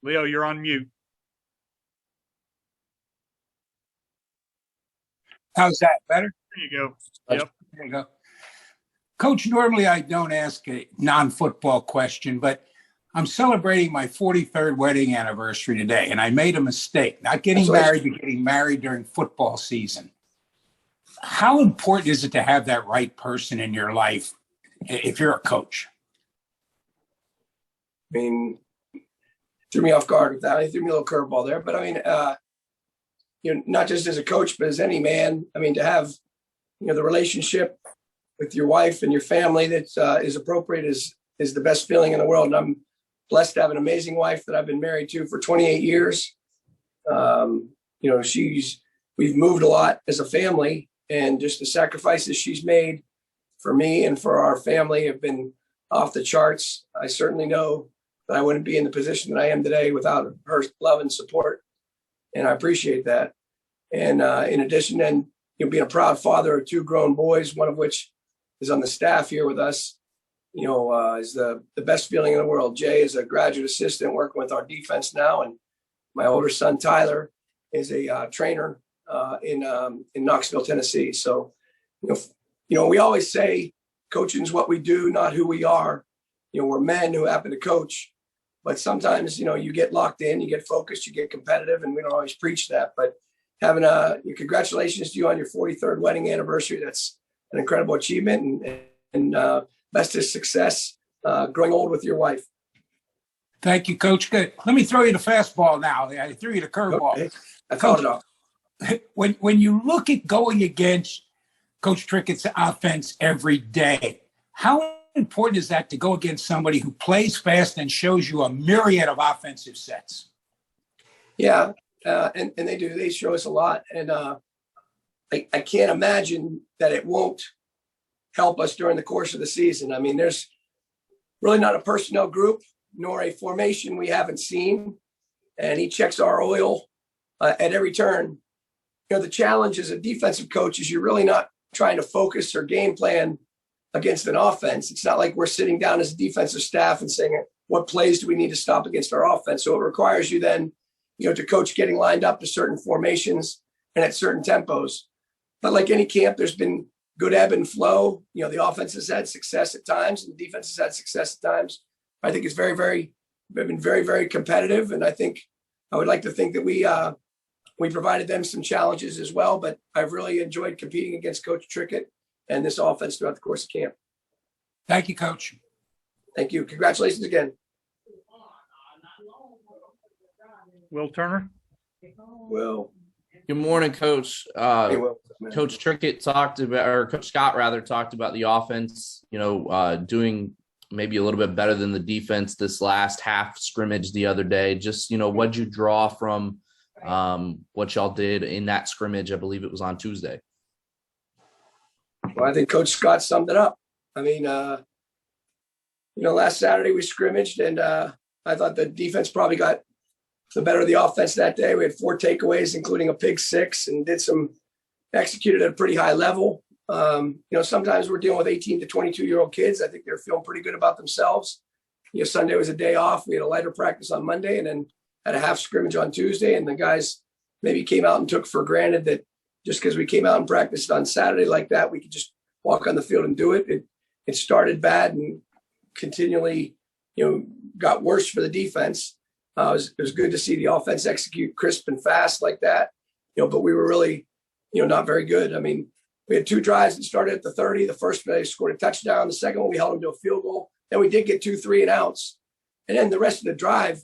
Leo, you're on mute. How's that? Better? There you go. Yep. There you go. Coach, normally I don't ask a non-football question, but I'm celebrating my 43rd wedding anniversary today, and I made a mistake, not getting married, but getting married during football season. How important is it to have that right person in your life if you're a coach? I mean, threw me off guard with that. He threw me a little curveball there, but I mean, not just as a coach, but as any man. I mean, to have, the relationship with your wife and your family that is appropriate is the best feeling in the world. And I'm blessed to have an amazing wife that I've been married to for 28 years. We've moved a lot as a family, and just the sacrifices she's made for me and for our family have been off the charts. I certainly know that I wouldn't be in the position that I am today without her love and support, and I appreciate that. And in addition, then being a proud father of two grown boys, one of which is on the staff here with us, is the best feeling in the world. Jay is a graduate assistant working with our defense now, and my older son Tyler is a trainer in Knoxville, Tennessee. So, we always say coaching is what we do, not who we are. We're men who happen to coach, but sometimes, you get locked in, you get focused, you get competitive, and we don't always preach that. But having congratulations to you on your 43rd wedding anniversary. That's an incredible achievement, and best of success growing old with your wife. Thank you, Coach. Good. Let me throw you the fastball now. I threw you the curveball. Okay. I called it off. When you look at going against Coach Trickett's offense every day, how important is that to go against somebody who plays fast and shows you a myriad of offensive sets? Yeah, and they do. They show us a lot. And I can't imagine that it won't help us during the course of the season. I mean, there's really not a personnel group nor a formation we haven't seen. And he checks our oil at every turn. The challenge as a defensive coach is you're really not trying to focus or game plan against an offense. It's not like we're sitting down as a defensive staff and saying, what plays do we need to stop against our offense? So it requires you then, to coach getting lined up to certain formations and at certain tempos. But like any camp, there's been good ebb and flow. The offense has had success at times and the defense has had success at times. I think it's been very, very competitive. And I would like to think that we provided them some challenges as well, but I've really enjoyed competing against Coach Trickett and this offense throughout the course of camp. Thank you, Coach. Thank you. Congratulations again. Will Turner. Will. Good morning, Coach. Hey, Will. Coach Trickett Coach Scott rather talked about the offense, doing maybe a little bit better than the defense this last half scrimmage the other day. Just, what'd you draw from what y'all did in that scrimmage? I believe it was on Tuesday. Well, I think Coach Scott summed it up. I mean, last Saturday we scrimmaged, and I thought the defense probably got the better of the offense that day. We had 4 takeaways, including a pick 6, and executed at a pretty high level. Sometimes we're dealing with 18 to 22-year-old kids. I think they're feeling pretty good about themselves. Sunday was a day off. We had a lighter practice on Monday and then had a half scrimmage on Tuesday. And the guys maybe came out and took for granted that just because we came out and practiced on Saturday like that, we could just walk on the field and do it. It started bad and continually, got worse for the defense. It was good to see the offense execute crisp and fast like that, but we were really, not very good. I mean, we had 2 drives that started at the 30. The first one, they scored a touchdown. The second one, we held them to a field goal. Then we did get 2 3-and-outs. And then the rest of the drive,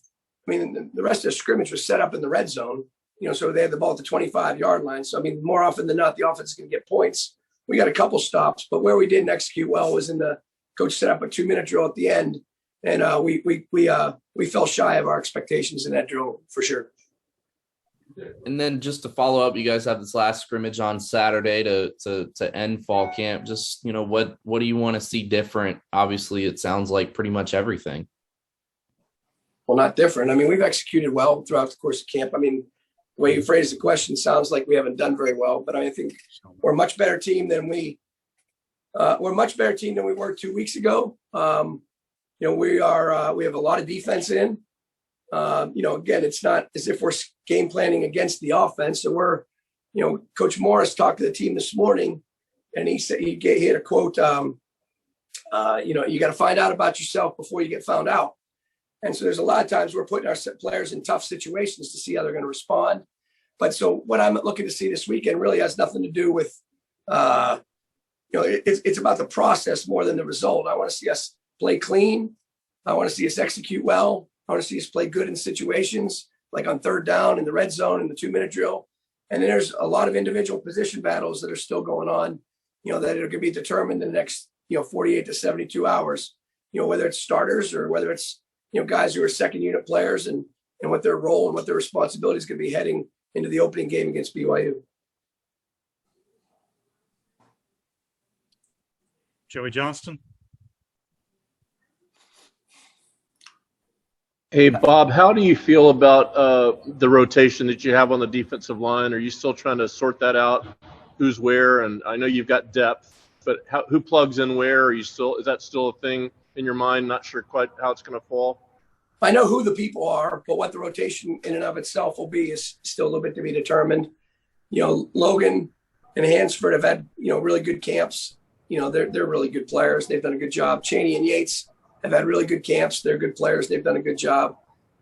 the rest of the scrimmage was set up in the red zone, so they had the ball at the 25-yard line. So, more often than not, the offense is going to get points. We got a couple stops, but where we didn't execute well was in the coach set up a 2-minute drill at the end. And we fell shy of our expectations in that drill for sure. And then just to follow up, you guys have this last scrimmage on Saturday to end fall camp. Just, what do you want to see different? Obviously, it sounds like pretty much everything. Well, not different. We've executed well throughout the course of camp. The way you phrase the question sounds like we haven't done very well, but I think we're a much better team than we were 2 weeks ago. We have a lot of defense in. Again, it's not as if we're game planning against the offense. So Coach Morris talked to the team this morning, and he said he had a quote. You got to find out about yourself before you get found out. And so there's a lot of times we're putting our players in tough situations to see how they're going to respond. But so what I'm looking to see this weekend really has nothing to do with, it's about the process more than the result. I want to see us play clean. I want to see us execute well. I want to see us play good in situations like on third down, in the red zone, in the 2-minute drill. And then there's a lot of individual position battles that are still going on, that are going to be determined in the next, 48 to 72 hours, whether it's starters or whether it's, guys who are second unit players and what their role and what their responsibility is going to be heading into the opening game against BYU. Joey Johnston. Hey, Bob, how do you feel about the rotation that you have on the defensive line? Are you still trying to sort that out? Who's where? And I know you've got depth, but who plugs in where? Is that still a thing in your mind? Not sure quite how it's going to fall. I know who the people are, but what the rotation in and of itself will be is still a little bit to be determined. Logan and Hansford have had, really good camps. They're really good players. They've done a good job. Chaney and Yates have had really good camps. They're good players. They've done a good job.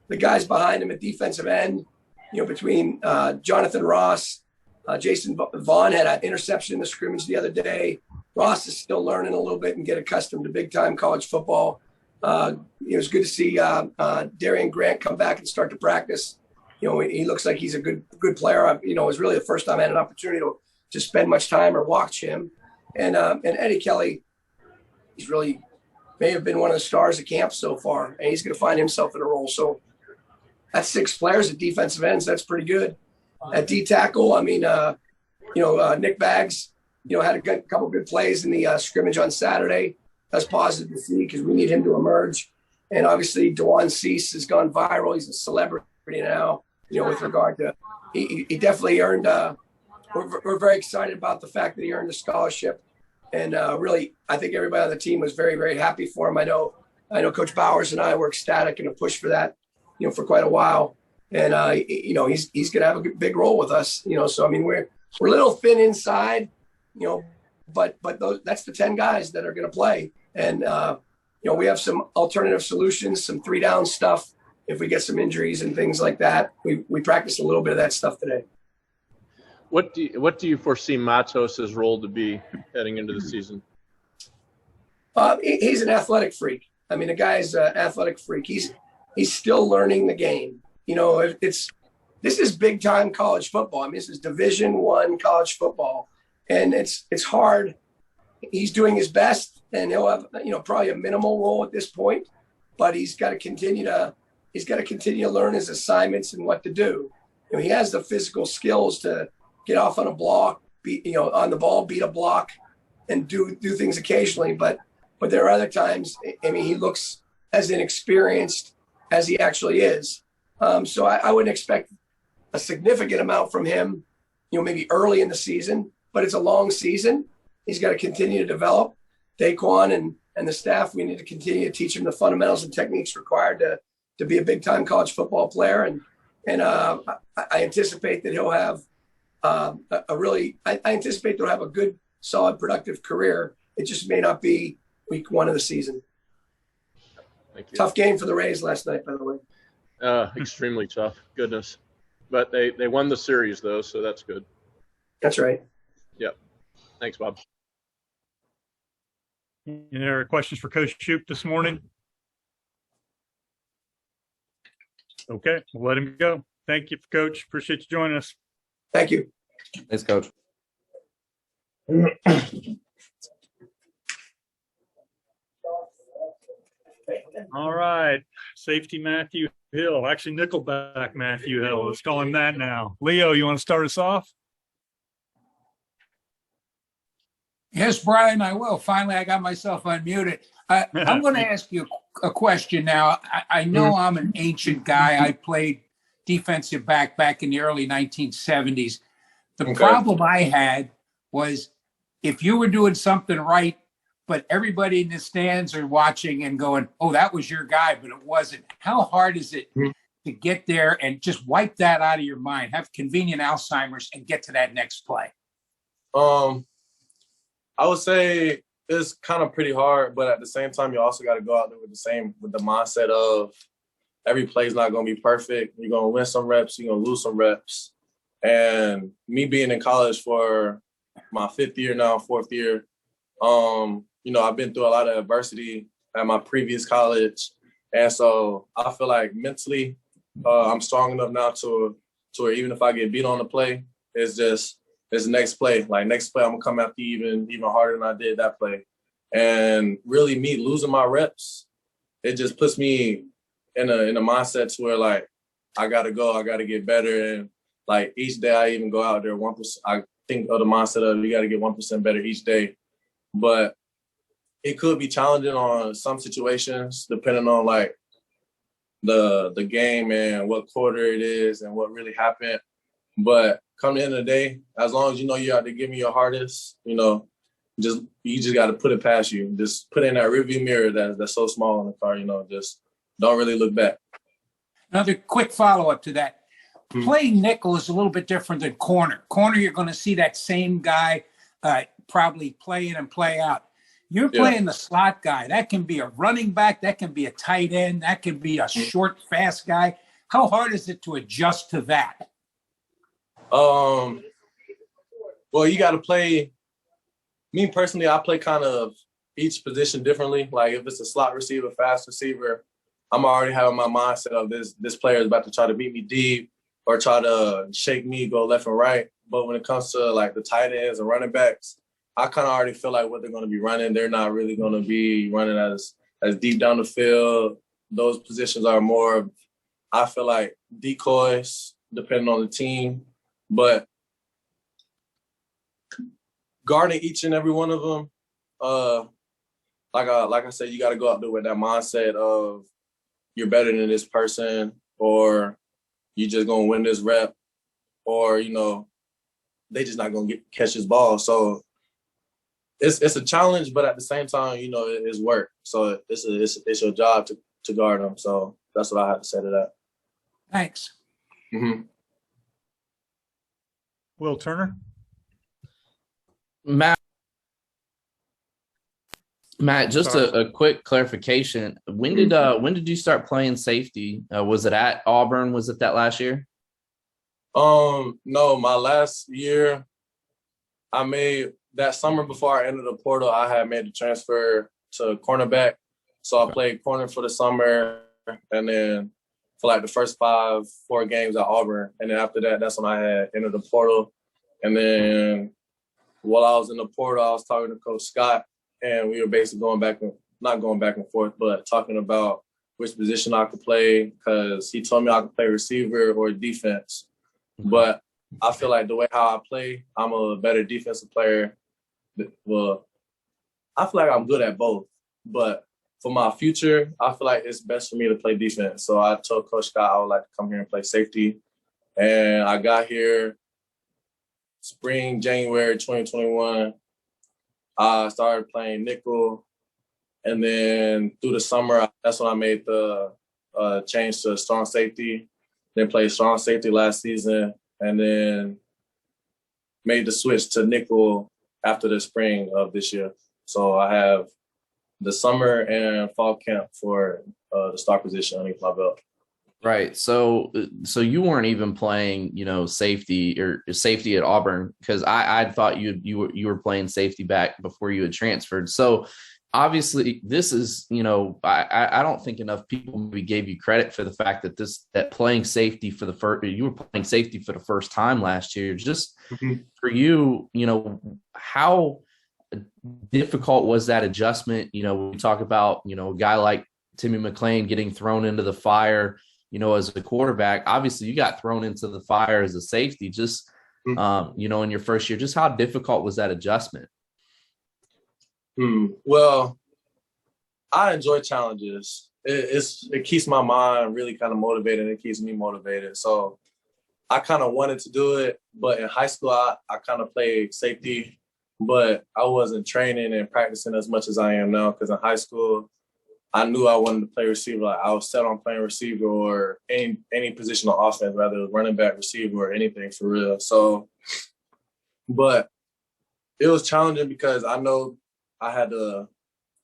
The guys behind them at defensive end, between Jonathan Ross, Jason Vaughn had an interception in the scrimmage the other day. Ross is still learning a little bit and get accustomed to big-time college football. It was good to see Darian Grant come back and start to practice. He looks like he's a good player. It was really the first time I had an opportunity to spend much time or watch him. And Eddie Kelly, he's really may have been one of the stars of camp so far, and he's going to find himself in a role. So that's 6 players at defensive ends. That's pretty good. At D tackle, Nick Baggs, had a couple good plays in the scrimmage on Saturday. That's positive to see because we need him to emerge. And obviously, Dewan Cease has gone viral. He's a celebrity now, with regard to he definitely earned we're very excited about the fact that he earned a scholarship. And really, I think everybody on the team was very, very happy for him. I know Coach Bowers and I were ecstatic and a push for that, for quite a while. And, he's going to have a big role with us, So, we're a little thin inside, but that's the 10 guys that are going to play. And, we have some alternative solutions, some 3-down stuff. If we get some injuries and things like that, we practiced a little bit of that stuff today. What do you foresee Matos' role to be heading into the season? He's an athletic freak. The guy's an athletic freak. He's still learning the game. This is big time college football. This is Division I college football, and it's hard. He's doing his best, and he'll have probably a minimal role at this point, but he's got to continue to learn his assignments and what to do. He has the physical skills to get off on a block, on the ball, beat a block, and do things occasionally. But there are other times, he looks as inexperienced as he actually is. So I wouldn't expect a significant amount from him, maybe early in the season, but it's a long season. He's got to continue to develop. Daquan and the staff, we need to continue to teach him the fundamentals and techniques required to be a big-time college football player. And I anticipate that he'll have I anticipate they'll have a good, solid, productive career. It just may not be week 1 of the season. Thank you. Tough game for the Rays last night, by the way. Extremely tough. Goodness. But they won the series, though, so that's good. That's right. Yep. Thanks, Bob. Any other questions for Coach Shoop this morning? Okay, we'll let him go. Thank you, Coach. Appreciate you joining us. Thank you. Thanks, Coach. All right. Safety Matthew Hill. Actually, nickelback Matthew Hill. Let's call him that now. Leo, you want to start us off? Yes, Brian, I will. Finally, I got myself unmuted. I'm going to ask you a question now. I know I'm an ancient guy. I played defensive back in the early 1970s. The problem I had was if you were doing something right, but everybody in the stands are watching and going, oh, that was your guy, but it wasn't. How hard is it to get there and just wipe that out of your mind, have convenient Alzheimer's and get to that next play? I would say it's kind of pretty hard, but at the same time, you also got to go out there with the mindset of every play is not going to be perfect. You're going to win some reps, you're going to lose some reps. And me being in college for my 5th year now, 4th year, I've been through a lot of adversity at my previous college. And so I feel like mentally, I'm strong enough now to where even if I get beat on the play, it's the next play. Like next play, I'm gonna come after you even harder than I did that play. And really me losing my reps, it just puts me in a mindset to where like I gotta get better. And like each day I even go out there 1%. I think of the mindset of you gotta get 1% better each day. But it could be challenging on some situations depending on like the game and what quarter it is and what really happened. But come the end of the day, as long as you know you have to give me your hardest, you just got to put it past you. Just put in that rearview mirror that's so small in the car. Just don't really look back. Another quick follow-up to that. Playing nickel is a little bit different than corner. Corner, you're going to see that same guy probably play in and play out. You're playing the slot guy. That can be a running back. That can be a tight end. That can be a short, fast guy. How hard is it to adjust to that? Well, you got to play. Me personally, I play kind of each position differently. Like if it's a slot receiver, fast receiver, I'm already having my mindset of this player is about to try to beat me deep or try to shake me, go left and right. But when it comes to like the tight ends and running backs, I kind of already feel like what they're going to be running. They're not really going to be running as deep down the field. Those positions are more, I feel like, decoys, depending on the team. But guarding each and every one of them, like I said, you got to go out there with that mindset of you're better than this person, or you just going to win this rep, or, they just not going to catch this ball. So it's a challenge, but at the same time, it's work. So it's your job to guard them. So that's what I have to say to that. Thanks. Mm-hmm. Will Turner. Matt, just a quick clarification. When did you start playing safety? Was it at Auburn? Was it that last year? No, my last year, I made that summer before I entered the portal, I had made the transfer to cornerback. So I played corner for the summer, and then for like the first 4 games at Auburn. And then after that, that's when I had entered the portal. And then while I was in the portal, I was talking to Coach Scott, and we were basically not going back and forth, but talking about which position I could play, because he told me I could play receiver or defense. But I feel like the way how I play, I'm a better defensive player. Well, I feel like I'm good at both. But for my future, I feel like it's best for me to play defense. So I told Coach Scott I would like to come here and play safety. And I got here January 2021. I started playing nickel. And then through the summer, that's when I made the change to strong safety. Then played strong safety last season. And then made the switch to nickel after the spring of this year. So I have the summer and fall camp for the star position underneath my belt. Right. So you weren't even playing, safety or safety at Auburn, because I thought you were playing safety back before you had transferred. So obviously this is, I don't think enough people maybe gave you credit for the fact that playing safety you were playing safety for the first time last year. Just for you, how difficult was that adjustment? We talk about, a guy like Timmy McClain getting thrown into the fire, as a quarterback. Obviously you got thrown into the fire as a safety, just, in your first year. Just how difficult was that adjustment? Well, I enjoy challenges. It keeps my mind really kind of motivated. It keeps me motivated. So I kind of wanted to do it, but in high school, I kind of played safety, but I wasn't training and practicing as much as I am now, because in high school, I knew I wanted to play receiver. Like I was set on playing receiver or any position on offense, whether it was running back, receiver, or anything for real. So, but it was challenging because I know I had the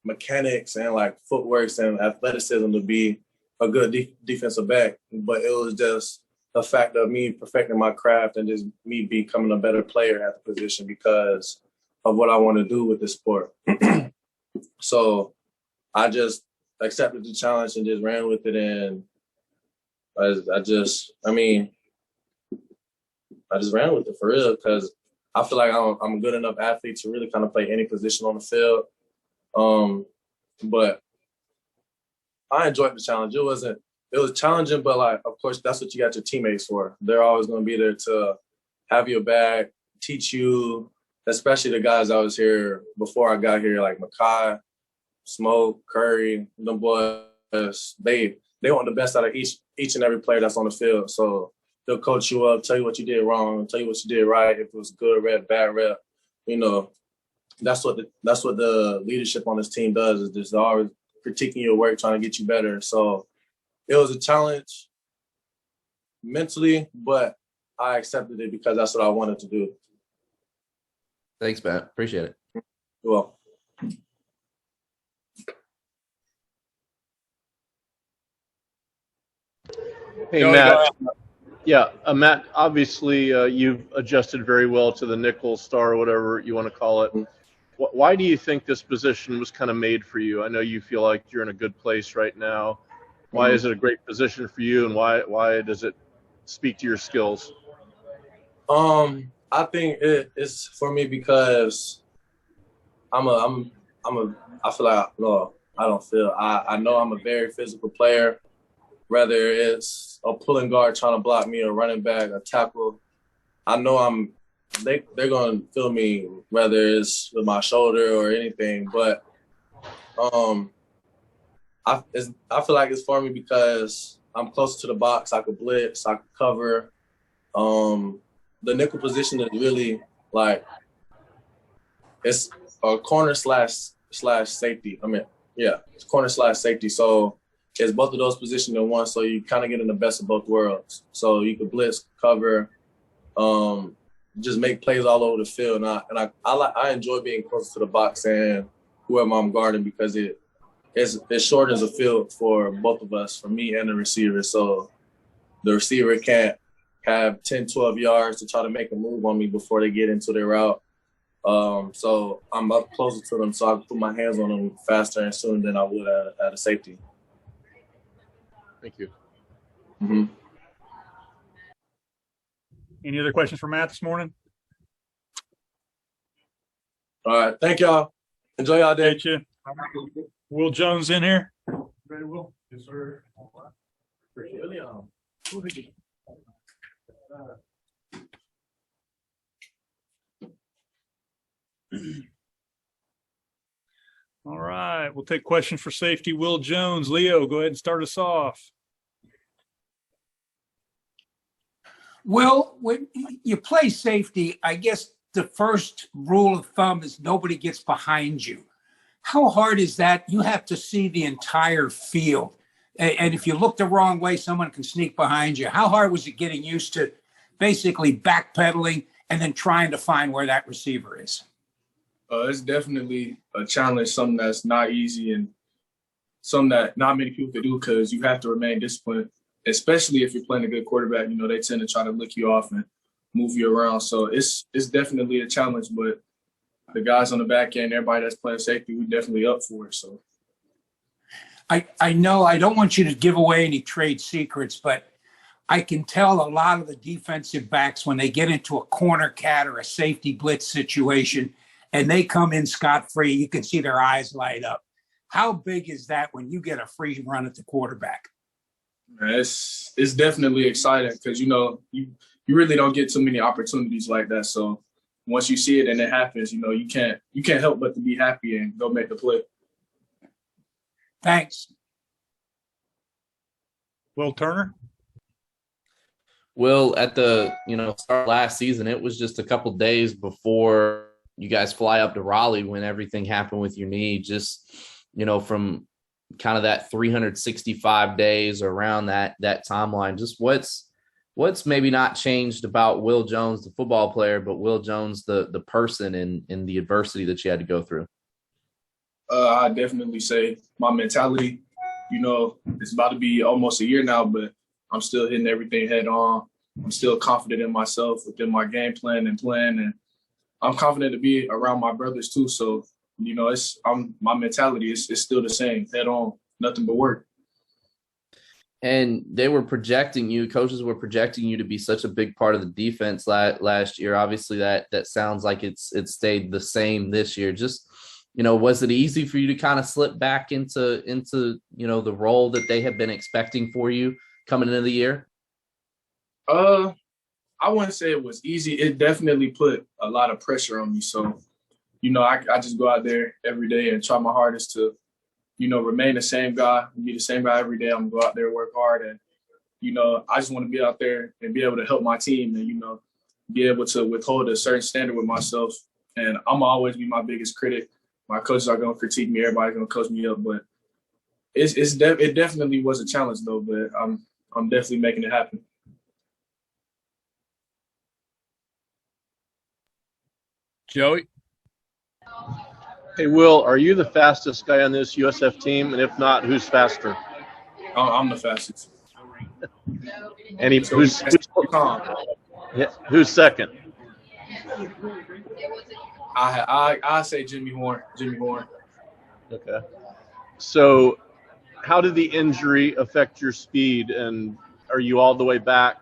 mechanics and like footwork and athleticism to be a good defensive back, but it was just a fact of me perfecting my craft and just me becoming a better player at the position because of what I want to do with this sport. So I just accepted the challenge and just ran with it. And I just ran with it for real because I feel like I'm a good enough athlete to really kind of play any position on the field. But I enjoyed the challenge. It was challenging, but like, of course, that's what you got your teammates for. They're always going to be there to have your back, teach you, especially the guys that was here before I got here, like Makai, Smoke, Curry, them boys. They want the best out of each and every player that's on the field. So they'll coach you up, tell you what you did wrong, tell you what you did right, if it was good rep, bad rep. You know, that's what the leadership on this team does, is just always critiquing your work, trying to get you better. So it was a challenge mentally, but I accepted it because that's what I wanted to do. Thanks, Matt. Appreciate it. You're welcome. Hey, Matt. Yeah, Matt, obviously you've adjusted very well to the nickel star, whatever you want to call it. Why do you think this position was kind of made for you? I know you feel like you're in a good place right now. Why is it a great position for you, and why does it speak to your skills? I think it's for me because I know I'm a very physical player, whether it's a pulling guard trying to block me, a running back, a tackle. I know they're going to feel me, whether it's with my shoulder or anything. But I feel like it's for me because I'm close to the box. I could blitz, I could cover. The nickel position is really like it's a corner slash safety. It's corner slash safety. So it's both of those positions in one. So you kind of get in the best of both worlds. So you could blitz, cover, just make plays all over the field. And I enjoy being close to the box and whoever I'm guarding because it shortens the field for both of us, for me and the receiver. So the receiver can't have 10, 12 yards to try to make a move on me before they get into their route. So I'm up closer to them so I can put my hands on them faster and sooner than I would at a safety. Thank you. Mm-hmm. Any other questions for Matt this morning? All right. Thank y'all. Enjoy y'all day. Appreciate you. Will Jones in here? Ready, Will? Yes, sir. All right. We'll take question for safety. Will Jones. Leo, go ahead and start us off. Well, when you play safety, I guess the first rule of thumb is nobody gets behind you. How hard is that? You have to see the entire field. And if you look the wrong way, someone can sneak behind you. How hard was it getting used to basically backpedaling and then trying to find where that receiver is? It's definitely a challenge, something that's not easy and something that not many people can do because you have to remain disciplined, especially if you're playing a good quarterback. You know, they tend to try to lick you off and move you around. So it's definitely a challenge, but the guys on the back end, everybody that's playing safety, we're definitely up for it. So I know I don't want you to give away any trade secrets, but I can tell a lot of the defensive backs when they get into a corner cat or a safety blitz situation and they come in scot-free, you can see their eyes light up. How big is that when you get a free run at the quarterback? it's definitely exciting because, you know, you really don't get too many opportunities like that. So once you see it and it happens, you know, you can't help but to be happy and go make the play. Thanks. Will Turner. Will, at the start last season, it was just a couple days before you guys fly up to Raleigh when everything happened with your knee. Just, from kind of that 365 days around that timeline. Just what's maybe not changed about Will Jones, the football player, but Will Jones, the person in the adversity that you had to go through? I definitely say my mentality. It's about to be almost a year now, but I'm still hitting everything head on. I'm still confident in myself within my game plan and playing, and I'm confident to be around my brothers too. So, my mentality is still the same, head on, nothing but work. And they were projecting you, coaches were projecting you to be such a big part of the defense last year. Obviously that sounds like it's stayed the same this year. Just, was it easy for you to kind of slip back into, the role that they have been expecting for you coming into the year? I wouldn't say it was easy. It definitely put a lot of pressure on me. So, I just go out there every day and try my hardest to, remain the same guy, be the same guy every day. I'm gonna go out there, work hard, and, I just want to be out there and be able to help my team and, be able to withhold a certain standard with myself. And I'm always be my biggest critic. My coaches are going to critique me. Everybody's going to coach me up, but it definitely was a challenge though, but I'm definitely making it happen. Joey? Hey, Will, are you the fastest guy on this USF team? And if not, who's faster? I'm the fastest. And who's second? I say Jimmy Horn. Okay. So how did the injury affect your speed, and are you all the way back?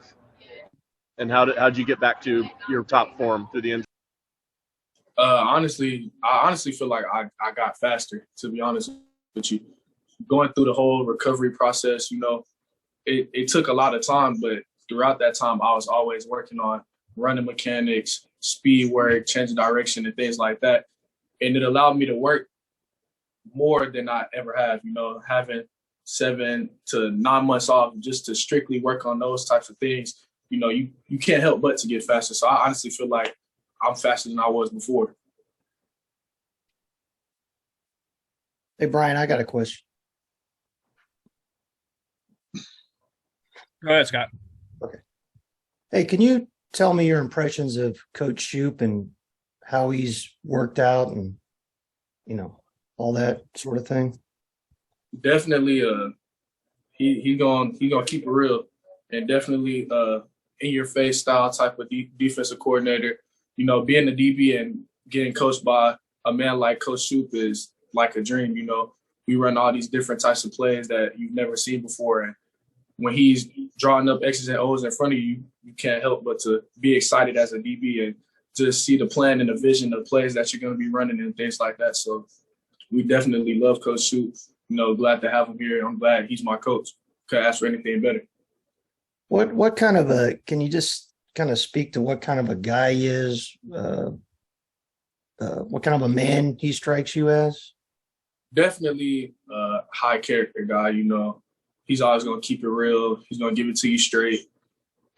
And how'd you get back to your top form through the injury? I honestly feel like I got faster, to be honest with you. Going through the whole recovery process, it took a lot of time, but throughout that time, I was always working on running mechanics, speed work, changing direction, and things like that. And it allowed me to work more than I ever have, having 7 to 9 months off just to strictly work on those types of things. You can't help but to get faster. So I honestly feel like I'm faster than I was before. Hey, Brian, I got a question. Go ahead, Scott. Okay. Hey, can you tell me your impressions of Coach Shoop and how he's worked out and, all that sort of thing? Definitely, he gonna keep it real, and definitely in your face style type of defensive coordinator. Being the DB and getting coached by a man like Coach Shoop is like a dream. We run all these different types of plays that you've never seen before, and when he's drawing up X's and O's in front of you, you can't help but to be excited as a DB and just see the plan and the vision of plays that you're going to be running and things like that. So we definitely love Coach Shoop. Glad to have him here. I'm glad he's my coach. Couldn't ask for anything better. What kind of can you just kind of speak to what kind of a guy he is? What kind of a man he strikes you as? Definitely a high character guy. He's always going to keep it real. He's going to give it to you straight.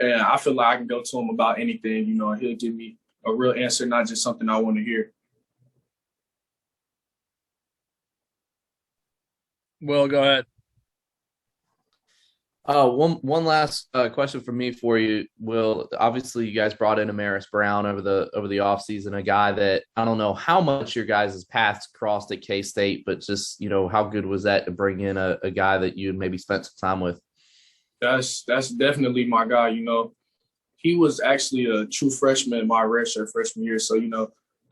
And I feel like I can go to him about anything, and he'll give me a real answer, not just something I want to hear. Will, go ahead. One last question from me for you, Will. Obviously, you guys brought in Amaris Brown over the offseason, a guy that I don't know how much your guys' paths crossed at K-State, but just, how good was that to bring in a guy that you maybe spent some time with? That's definitely my guy. He was actually a true freshman my redshirt freshman year. So,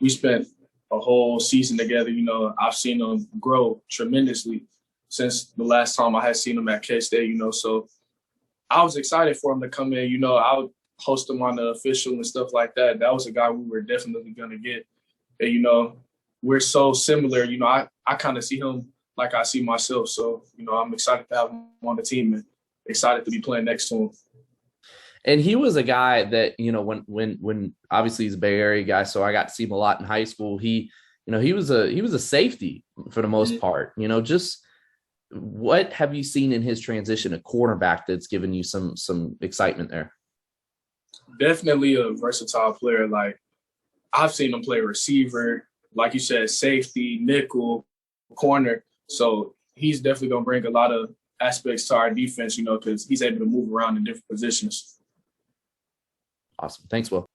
we spent a whole season together. I've seen him grow tremendously since the last time I had seen him at K-State, so I was excited for him to come in. I would host him on the official and stuff like that. That was a guy we were definitely going to get. And, we're so similar. I kind of see him like I see myself. So, I'm excited to have him on the team and excited to be playing next to him. And he was a guy that, when obviously he's a Bay Area guy, so I got to see him a lot in high school. He was a safety for the most part, just what have you seen in his transition, a cornerback that's given you some excitement there? Definitely a versatile player. Like, I've seen him play receiver, like you said, safety, nickel, corner. So he's definitely going to bring a lot of aspects to our defense, because he's able to move around in different positions. Awesome. Thanks, Will.